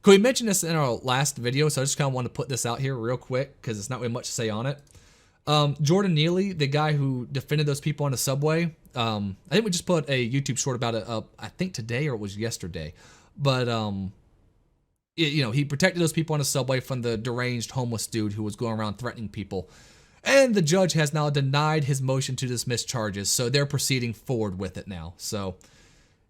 We mentioned this in our last video, so I just kind of want to put this out here real quick because it's not really much to say on it. Jordan Neely, the guy who defended those people on the subway, I think we just put a YouTube short about it up, I think today or it was yesterday. But, he protected those people on the subway from the deranged homeless dude who was going around threatening people. And the judge has now denied his motion to dismiss charges, so they're proceeding forward with it now. So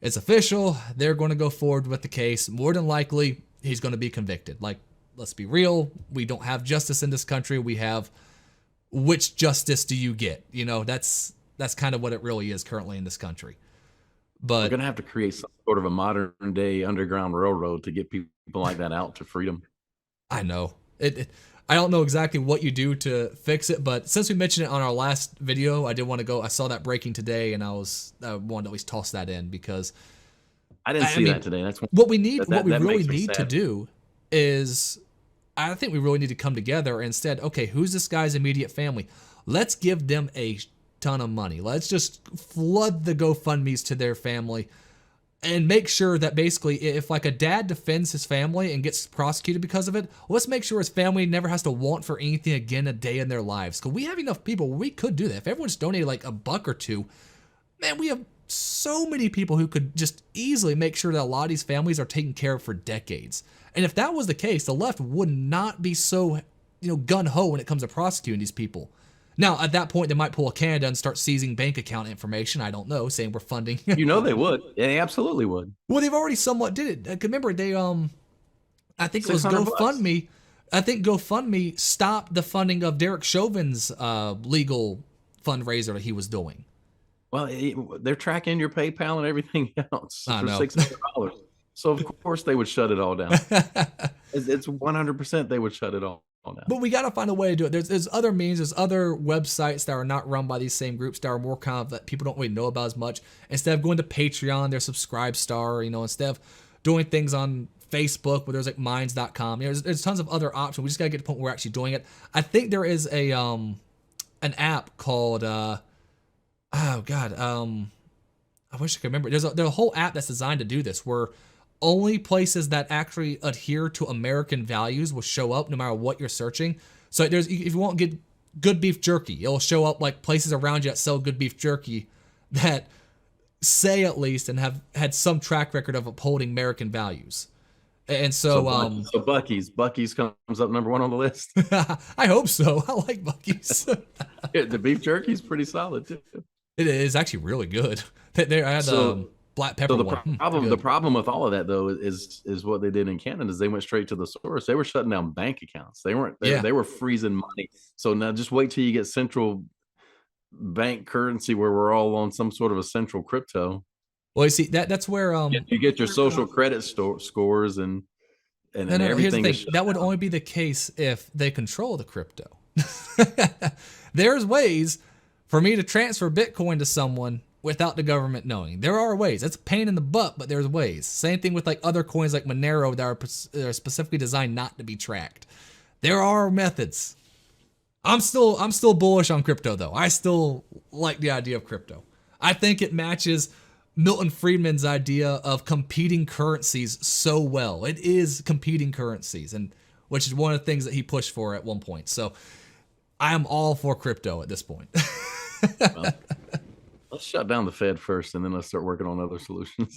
it's official. They're going to go forward with the case. More than likely, he's going to be convicted. Like, let's be real. We don't have justice in this country. We have, which justice do you get? That's kind of what it really is currently in this country. But we're going to have to create some sort of a modern day underground railroad to get people like that out to freedom. I know. I don't know exactly what you do to fix it, but since we mentioned it on our last video, I did want to go. I saw that breaking today, and I wanted to at least toss that in because I didn't see that today. That's what we need. What we really need to do is, I think we really need to come together and instead, okay, who's this guy's immediate family? Let's give them a ton of money. Let's just flood the GoFundMe's to their family. And make sure that basically if like a dad defends his family and gets prosecuted because of it, let's make sure his family never has to want for anything again a day in their lives. Because we have enough people where we could do that. If everyone's donated like $1 or $2, man, we have so many people who could just easily make sure that a lot of these families are taken care of for decades. And if that was the case, the left would not be so, gun-ho when it comes to prosecuting these people. Now, at that point, they might pull a Canada and start seizing bank account information. I don't know, saying we're funding. They would. They absolutely would. Well, they've already somewhat did it. Remember, they I think it was GoFundMe. I think GoFundMe stopped the funding of Derek Chauvin's legal fundraiser that he was doing. Well, they're tracking your PayPal and everything else for $600. So of course they would shut it all down. It's 100% they would shut it all. But we got to find a way to do it. There's other means. There's other websites that are not run by these same groups that are more kind of that people don't really know about as much. Instead of going to Patreon, there's Subscribestar. Instead of doing things on Facebook where there's like Minds.com. There's tons of other options. We just got to get to the point where we're actually doing it. I think there is an app called I wish I could remember. There's a whole app that's designed to do this where only places that actually adhere to American values will show up no matter what you're searching. So if you want to get good beef jerky, it'll show up like places around you that sell good beef jerky that say at least and have had some track record of upholding American values. And so Buc-ee's comes up number 1 on the list. I hope so. I like Buc-ee's. The beef jerky is pretty solid too. It is actually really good. I had black pepper. So the problem with all of that though is what they did in Canada is they went straight to the source. They were shutting down bank accounts. They were freezing money. So now just wait till you get central bank currency where we're all on some sort of a central crypto. Well, you see that's where you get your social credit scores and everything. Here's the thing. That would only be the case if they control the crypto. There's ways for me to transfer Bitcoin to someone without the government knowing. There are ways. It's a pain in the butt, but there's ways. Same thing with like other coins like Monero that are specifically designed not to be tracked. There are methods. I'm still bullish on crypto though. I still like the idea of crypto. I think it matches Milton Friedman's idea of competing currencies so well. It is competing currencies, and which is one of the things that he pushed for at one point. So I am all for crypto at this point. Well, let's shut down the Fed first, and then let's start working on other solutions.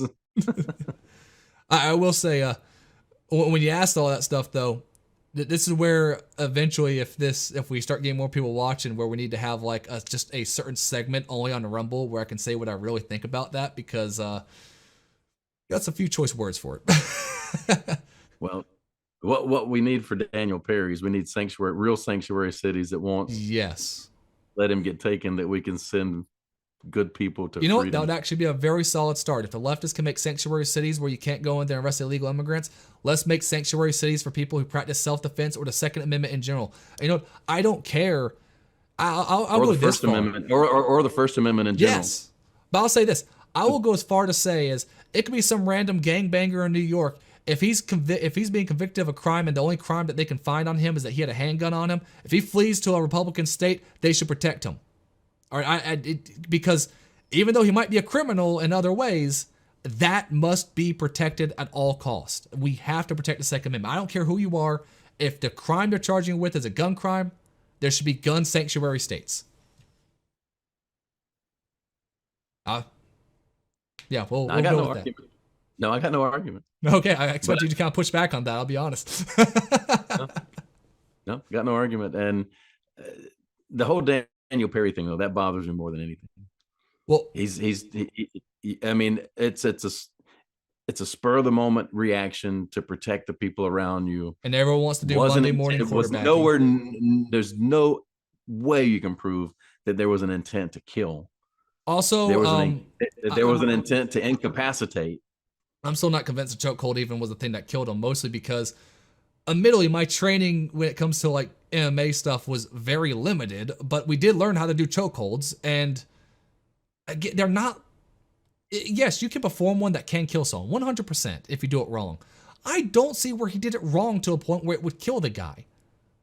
I will say, when you asked all that stuff, though, this is where eventually, if we start getting more people watching, where we need to have like just a certain segment only on the Rumble where I can say what I really think about that, because got some few choice words for it. Well, what we need for Daniel Perry is we need real sanctuary cities that won't let him get taken, that we can send good people to freedom. What? That would actually be a very solid start. If the leftists can make sanctuary cities where you can't go in there and arrest illegal immigrants, let's make sanctuary cities for people who practice self-defense or the Second Amendment in general. I don't care. I'll go this far. Or the First Amendment in general. Yes. But I'll say this. I will go as far to say as it could be some random gangbanger in New York. If he's being convicted of a crime and the only crime that they can find on him is that he had a handgun on him, if he flees to a Republican state, they should protect him. All right, because even though he might be a criminal in other ways, that must be protected at all costs. We have to protect the Second Amendment. I don't care who you are. If the crime they're charging you with is a gun crime, there should be gun sanctuary states. Yeah, we'll go with that. No, I got no argument. Okay, I expect you to kind of push back on that. I'll be honest. No, got no argument. And the whole Daniel Perry thing, though, that bothers me more than anything. Well, I mean, it's a spur of the moment reaction to protect the people around you. And everyone wants to do Monday morning quarterbacking. There's no way you can prove that there was an intent to kill. Also, there was an intent to incapacitate. I'm still not convinced the chokehold even was the thing that killed him, mostly because, admittedly, my training when it comes to like MMA stuff was very limited, but we did learn how to do chokeholds, and they're not. Yes, you can perform one that can kill someone 100% if you do it wrong. I don't see where he did it wrong to a point where it would kill the guy.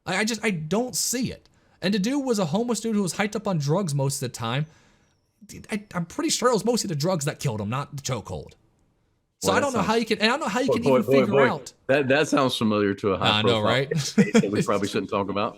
I don't see it. And the dude was a homeless dude who was hyped up on drugs most of the time. I'm pretty sure it was mostly the drugs that killed him, not the chokehold. So I don't know how you can, and I don't know how you can even figure out. That sounds familiar to a high profile right? that we probably shouldn't talk about.